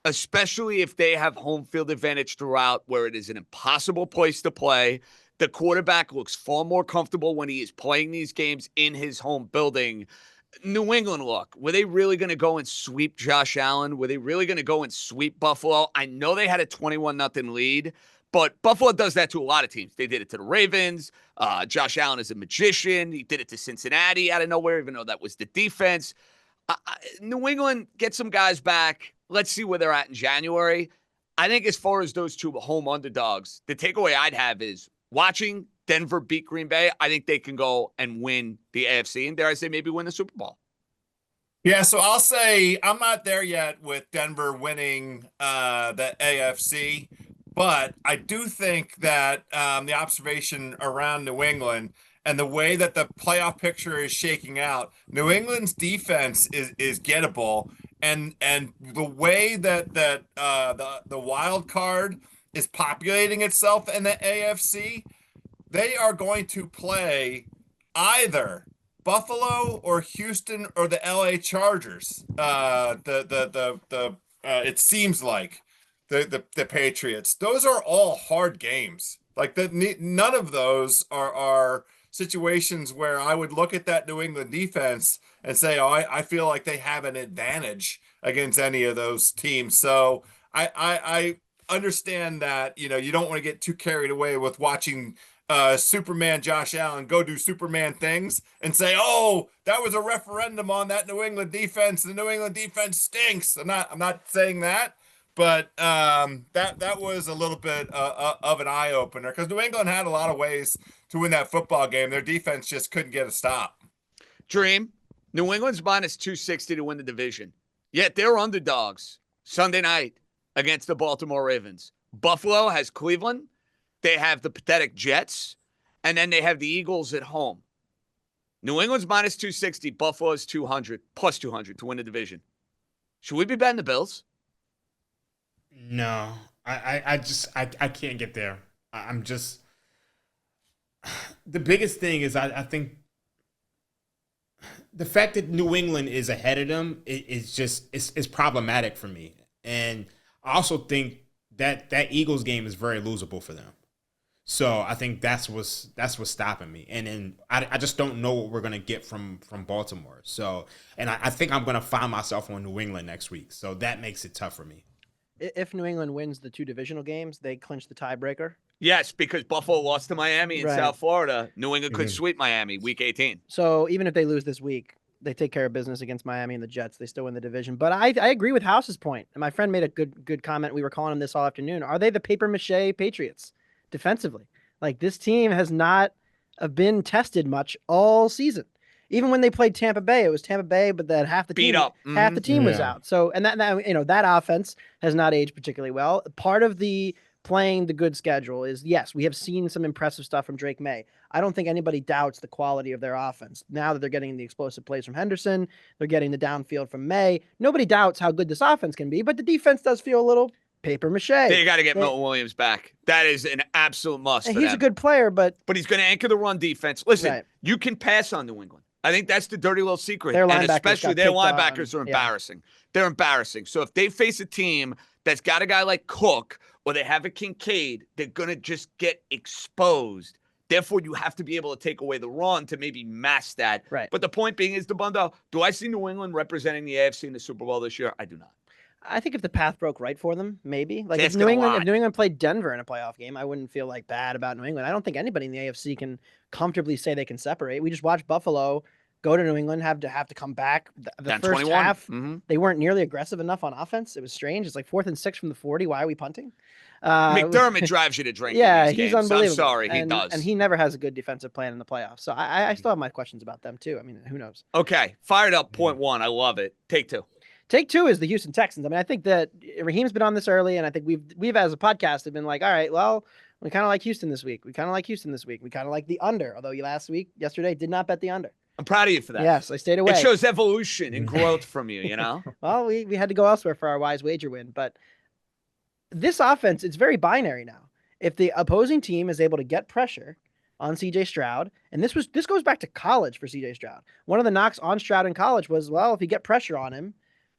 especially if they have home field advantage throughout, where it is an impossible place to play. The quarterback looks far more comfortable when he is playing these games in his home building. New England, look, were they really going to go and sweep Josh Allen? Were they really going to go and sweep Buffalo? I know they had a 21-0 lead, but Buffalo does that to a lot of teams. They did it to the Ravens. Josh Allen is a magician. He did it to Cincinnati out of nowhere, even though that was the defense. New England, get some guys back. Let's see where they're at in January. I think as far as those two home underdogs, the takeaway I'd have is watching Denver beat Green Bay. I think they can go and win the AFC, and dare I say maybe win the Super Bowl. Yeah, so I'll say I'm not there yet with Denver winning the AFC, but I do think that the observation around New England and the way that the playoff picture is shaking out, New England's defense is gettable, and the way that the wild card is populating itself in the AFC, they are going to play either Buffalo or Houston or the LA Chargers. It seems like the Patriots. Those are all hard games. Like none of those are situations where I would look at that New England defense and say, oh, I feel like they have an advantage against any of those teams. So I understand that, you don't want to get too carried away with watching Superman Josh Allen go do Superman things and say, oh, that was a referendum on that New England defense. The New England defense stinks. I'm not saying that, but that was a little bit of an eye opener, because New England had a lot of ways to win that football game. Their defense just couldn't get a stop. Dream, New England's minus 260 to win the division. Yet they're underdogs Sunday night against the Baltimore Ravens. Buffalo has Cleveland. They have the pathetic Jets, and then they have the Eagles at home. New England's minus 260, Buffalo's 200, plus 200 to win the division. Should we be betting the Bills? No, I can't get there. I'm just, the biggest thing is I think the fact that New England is ahead of them is problematic for me. And I also think that Eagles game is very losable for them. So I think that's what's stopping me. And then I just don't know what we're going to get from Baltimore. So, and I think I'm going to find myself on New England next week. So that makes it tough for me. If New England wins the two divisional games, they clinch the tiebreaker. Yes, because Buffalo lost to Miami in Right. South Florida. New England could sweep Miami week 18. So even if they lose this week, they take care of business against Miami and the Jets. They still win the division. But I agree with House's point. And my friend made a good comment. We were calling him this all afternoon. Are they the papier-mâché Patriots defensively? Like, this team has not been tested much all season. Even when they played Tampa Bay, it was Tampa Bay, but then half the team, half the team was out. So, and that that offense has not aged particularly well. Part of the playing the good schedule is, yes, we have seen some impressive stuff from Drake May. I don't think anybody doubts the quality of their offense. Now that they're getting the explosive plays from Henderson, they're getting the downfield from May. Nobody doubts how good this offense can be, but the defense does feel a little papier-mâché. They got to get Milton Williams back. That is an absolute must. And he's a good player, but he's going to anchor the run defense. Listen, you can pass on New England. I think that's the dirty little secret. Their and linebackers especially got their picked on. linebackers are embarrassing. They're embarrassing. So if they face a team that's got a guy like Cook or they have a Kincaid, they're going to just get exposed. Therefore, you have to be able to take away the run to maybe mask that. Right. But the point being is, Dabbundo, do I see New England representing the AFC in the Super Bowl this year? I do not. I think if the path broke right for them, maybe. Like, That's if New England played Denver in a playoff game, I wouldn't feel like bad about New England. I don't think anybody in the AFC can comfortably say they can separate. We just watched Buffalo go to New England, have to come back. The Down first 21. half, they weren't nearly aggressive enough on offense. It was strange. It's like 4th and 6 from the 40. Why are we punting? McDermott drives you to drink. Yeah, in these he's games. unbelievable. I'm sorry, he and, does. And he never has a good defensive plan in the playoffs. So I still have my questions about them too. I mean, who knows? Okay, fired up. Point one. I love it. Take two. Take two is the Houston Texans. I mean, I think that Raheem's been on this early, and I think we've as a podcast have been like, all right, well, we kind of like Houston this week. We kind of like Houston this week. We kind of like the under, although yesterday did not bet the under. I'm proud of you for that. Yes, I stayed away. It shows evolution and growth from you, you know? Well, we had to go elsewhere for our wise wager win, but this offense, it's very binary now. If the opposing team is able to get pressure on CJ Stroud, and this goes back to college for CJ Stroud. One of the knocks on Stroud in college was, well, if you get pressure on him,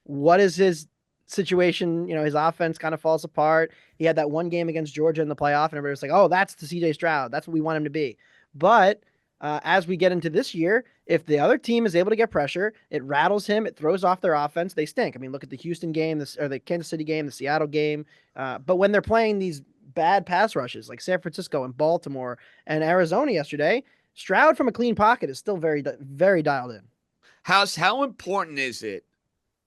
what is his situation? His offense kind of falls apart. He had that one game against Georgia in the playoff, and everybody was like, oh, that's the CJ Stroud. That's what we want him to be. But as we get into this year, if the other team is able to get pressure, it rattles him, it throws off their offense, they stink. I mean, look at the Houston game, or the Kansas City game, the Seattle game. But when they're playing these bad pass rushes like San Francisco and Baltimore and Arizona yesterday, Stroud from a clean pocket is still very, very dialed in. How important is it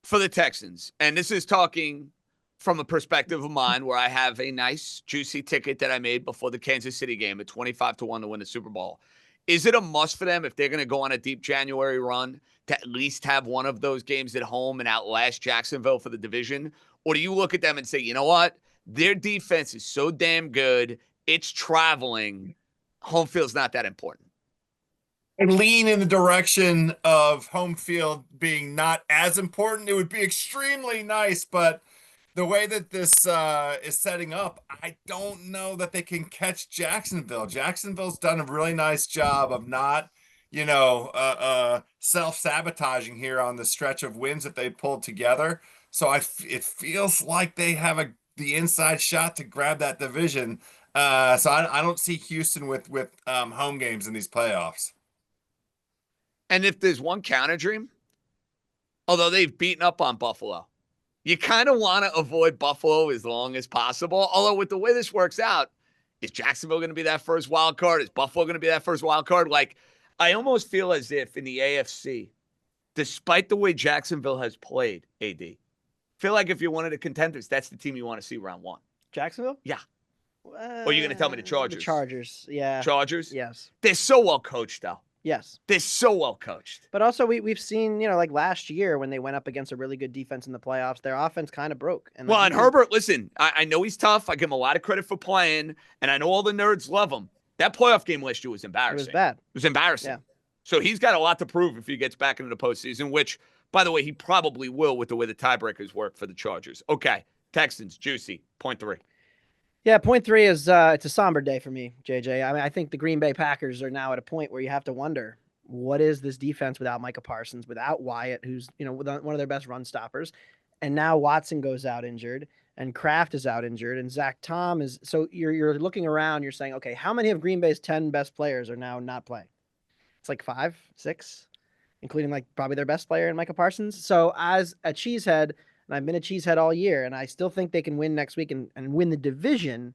for the Texans? And this is talking from a perspective of mine where I have a nice, juicy ticket that I made before the Kansas City game at 25-1 to win the Super Bowl. Is it a must for them if they're going to go on a deep January run to at least have one of those games at home and outlast Jacksonville for the division? Or do you look at them and say, you know what? Their defense is so damn good. It's traveling. Home field's not that important. And lean in the direction of home field being not as important. It would be extremely nice, but the way that this is setting up, I don't know that they can catch Jacksonville. Jacksonville's done a really nice job of not, self-sabotaging here on the stretch of wins that they pulled together. So it feels like they have the inside shot to grab that division. So I don't see Houston with home games in these playoffs. And if there's one counter dream, although they've beaten up on Buffalo, you kind of want to avoid Buffalo as long as possible. Although with the way this works out, is Jacksonville going to be that first wild card? Is Buffalo going to be that first wild card? Like, I almost feel as if in the AFC, despite the way Jacksonville has played, AD, feel like if you're one of the contenders, that's the team you want to see round one. Jacksonville? Yeah. Or are you going to tell me the Chargers? The Chargers, yeah. Chargers? Yes. They're so well coached, though. Yes. They're so well coached. But also we've seen, like last year when they went up against a really good defense in the playoffs, their offense kind of broke. And Herbert, listen, I know he's tough. I give him a lot of credit for playing, and I know all the nerds love him. That playoff game last year was embarrassing. It was bad. It was embarrassing. Yeah. So he's got a lot to prove if he gets back into the postseason, which, by the way, he probably will with the way the tiebreakers work for the Chargers. Okay, Texans, juicy, 0.3. Yeah, 0.3 is it's a somber day for me, JJ. I mean, I think the Green Bay Packers are now at a point where you have to wonder, what is this defense without Micah Parsons, without Wyatt, who's one of their best run stoppers, and now Watson goes out injured, and Kraft is out injured, and Zach Tom is. So you're looking around, you're saying, okay, how many of Green Bay's 10 best players are now not playing? It's like 5, 6, including like probably their best player in Micah Parsons. So as a cheesehead, and I've been a cheesehead all year, and I still think they can win next week and win the division.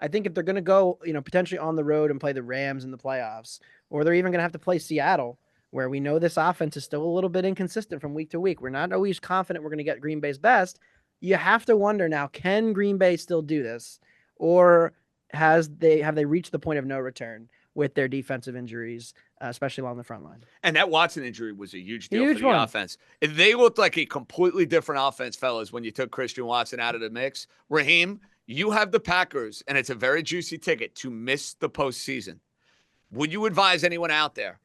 I think if they're going to go, potentially on the road and play the Rams in the playoffs, or they're even going to have to play Seattle, where we know this offense is still a little bit inconsistent from week to week. We're not always confident we're going to get Green Bay's best. You have to wonder now, can Green Bay still do this? Or have they reached the point of no return with their defensive injuries, especially along the front line? And that Watson injury was a huge deal for the one. offense. They looked like a completely different offense, fellas, when you took Christian Watson out of the mix. Raheem, you have the Packers, and it's a very juicy ticket to miss the postseason. Would you advise anyone out there?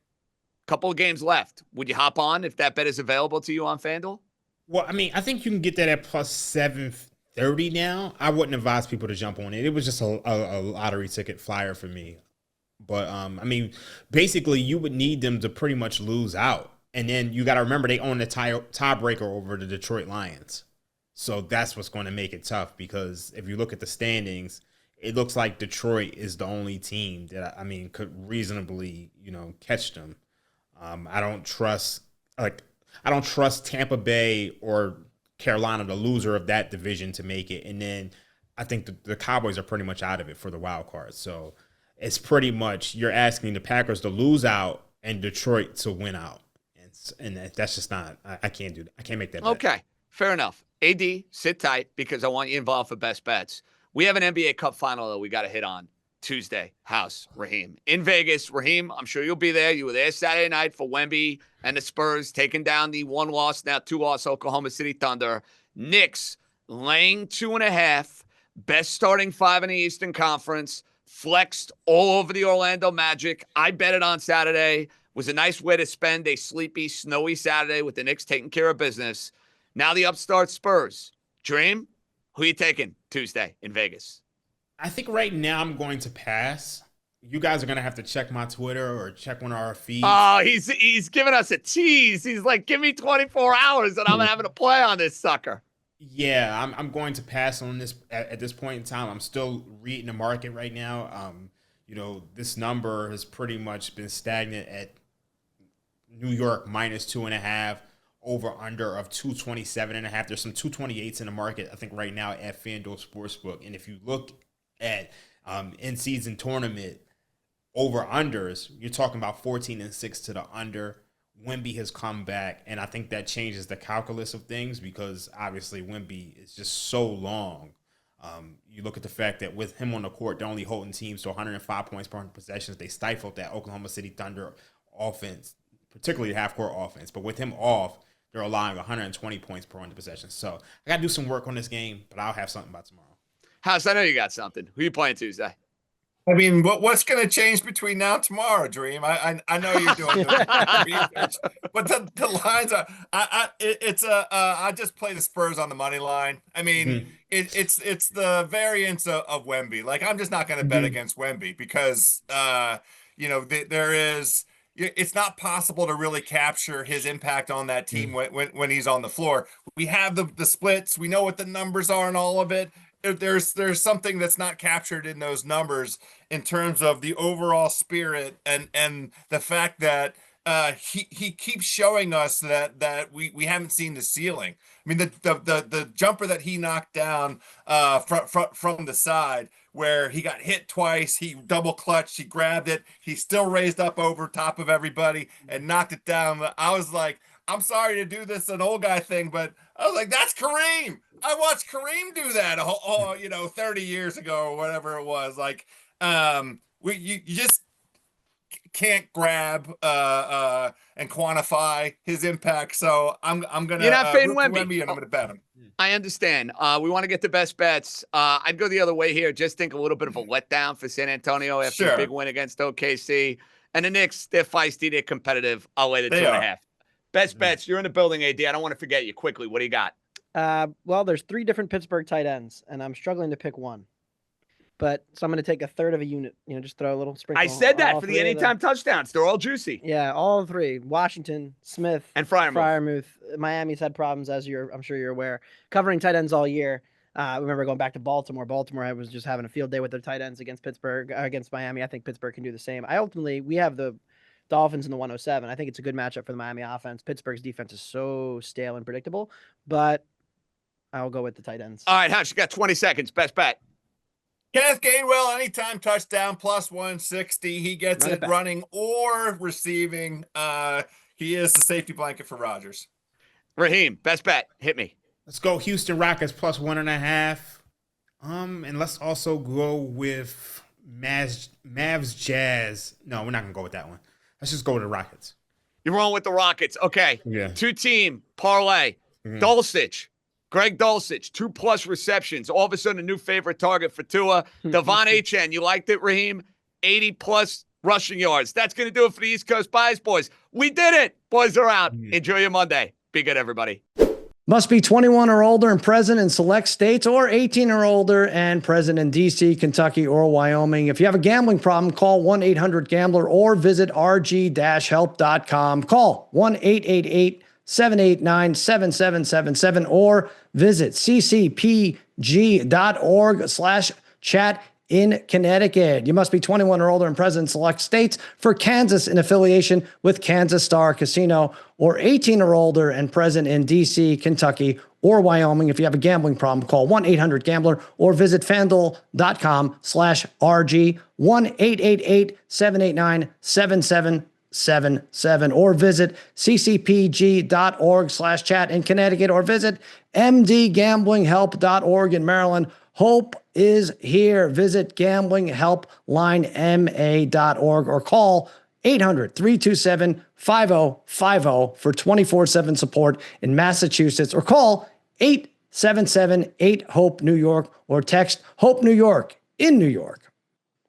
Couple of games left. Would you hop on if that bet is available to you on FanDuel? Well, I mean, I think you can get that at plus 730 now. I wouldn't advise people to jump on it. It was just a lottery ticket flyer for me. But, I mean, basically, you would need them to pretty much lose out. And then you got to remember they own the tiebreaker over the Detroit Lions. So that's what's going to make it tough, because if you look at the standings, it looks like Detroit is the only team that, could reasonably, catch them. I don't trust Tampa Bay or Carolina, the loser of that division, to make it. And then I think the Cowboys are pretty much out of it for the wild card. So it's pretty much you're asking the Packers to lose out and Detroit to win out. And that's just not, I can't do that. I can't make that bet. Okay, fair enough. AD, sit tight, because I want you involved for best bets. We have an NBA Cup final that we got to hit on Tuesday. House, Raheem. In Vegas. Raheem, I'm sure you'll be there. You were there Saturday night for Wemby and the Spurs taking down the 1-loss, now 2-loss Oklahoma City Thunder. Knicks laying 2.5. Best starting 5 in the Eastern Conference. Flexed all over the Orlando Magic. I bet it on Saturday. Was a nice way to spend a sleepy, snowy Saturday with the Knicks taking care of business. Now the upstart Spurs. Dream, who you taking Tuesday in Vegas? I think right now I'm going to pass. You guys are going to have to check my Twitter or check one of our feeds. Oh, he's giving us a tease. He's like, give me 24 hours and I'm having to play on this sucker. Yeah, I'm going to pass on this at this point in time. I'm still reading the market right now. this number has pretty much been stagnant at New York -2.5, over under of 227.5. There's some 228s in the market, I think, right now at FanDuel Sportsbook. And if you look at in-season tournament over-unders, you're talking about 14-6 to the under. Wemby has come back, and I think that changes the calculus of things because obviously Wemby is just so long. You look at the fact that with him on the court, they're only holding teams to 105 points per 100 possessions. They stifled that Oklahoma City Thunder offense, particularly the half-court offense. But with him off, they're allowing 120 points per 100 possessions. So I got to do some work on this game, but I'll have something by tomorrow. House, I know you got something. Who you playing Tuesday? I mean, what's going to change between now and tomorrow, Dream? I know you're doing the research, but the lines are. I just play the Spurs on the money line. I mean, it's the variance of Wemby. Like, I'm just not going to bet against Wemby because there is. It's not possible to really capture his impact on that team when he's on the floor. We have the splits. We know what the numbers are and all of it. There's something that's not captured in those numbers in terms of the overall spirit and the fact that he keeps showing us that we haven't seen the ceiling. I mean, the jumper that he knocked down from the side, where he got hit twice, he double clutched, he grabbed it, he still raised up over top of everybody and knocked it down. I was like, I'm sorry to do this an old guy thing, but I was like, that's Kareem. I watched Kareem do that 30 years ago or whatever it was. Like, you just can't grab and quantify his impact. So I'm gonna You're not fading Wemby, and I'm gonna bet him. I understand. We want to get the best bets. I'd go the other way here. Just think a little bit of a letdown for San Antonio after a big win against OKC. And the Knicks, they're feisty, they're competitive. I'll lay the 2.5. Best bets. You're in the building, AD. I don't want to forget you. Quickly, what do you got? Well, there's 3 different Pittsburgh tight ends, and I'm struggling to pick one. So I'm going to take a third of a unit. Just throw a little sprinkle. I said that for the anytime touchdowns. They're all juicy. Yeah, all 3. Washington, Smith, and Freiermuth. Miami's had problems, as I'm sure you're aware, covering tight ends all year. I remember going back to Baltimore. Baltimore was just having a field day with their tight ends against against Miami. I think Pittsburgh can do the same. We have the Dolphins in the 107. I think it's a good matchup for the Miami offense. Pittsburgh's defense is so stale and predictable, but I'll go with the tight ends. All right, House, you got 20 seconds. Best bet. Kenneth Gainwell, anytime touchdown, +160. He gets it running or receiving. He is the safety blanket for Rodgers. Raheem, best bet. Hit me. Let's go Houston Rockets +1.5. And let's also go with Mavs Jazz. No, we're not gonna go with that one. Let's just go with the Rockets. You're rolling with the Rockets. Okay. Yeah. 2-team parlay. Dulcich. Greg Dulcich, 2+ receptions. All of a sudden, a new favorite target for Tua. Devon Achane, you liked it, Raheem? 80+ rushing yards. That's going to do it for the East Coast Bias Boys. We did it. Boys are out. Enjoy your Monday. Be good, everybody. Must be 21 or older and present in select states, or 18 or older and present in D.C., Kentucky, or Wyoming. If you have a gambling problem, call 1-800-GAMBLER or visit rg-help.com. Call 1-888-789-7777 or visit ccpg.org/chat in Connecticut. You must be 21 or older and present in select states. For Kansas, in affiliation with Kansas Star Casino, or 18 or older and present in D.C., Kentucky, or Wyoming. If you have a gambling problem, call 1-800-GAMBLER or visit fanduel.com/RG, 1-888-789-7777 or visit ccpg.org/chat in Connecticut, or visit mdgamblinghelp.org in Maryland. Hope is here. Visit gamblinghelplinema.org or call 800-327-5050 for 24/7 support in Massachusetts, or call 877-8-HOPE-NEW YORK or text HOPE New York in New York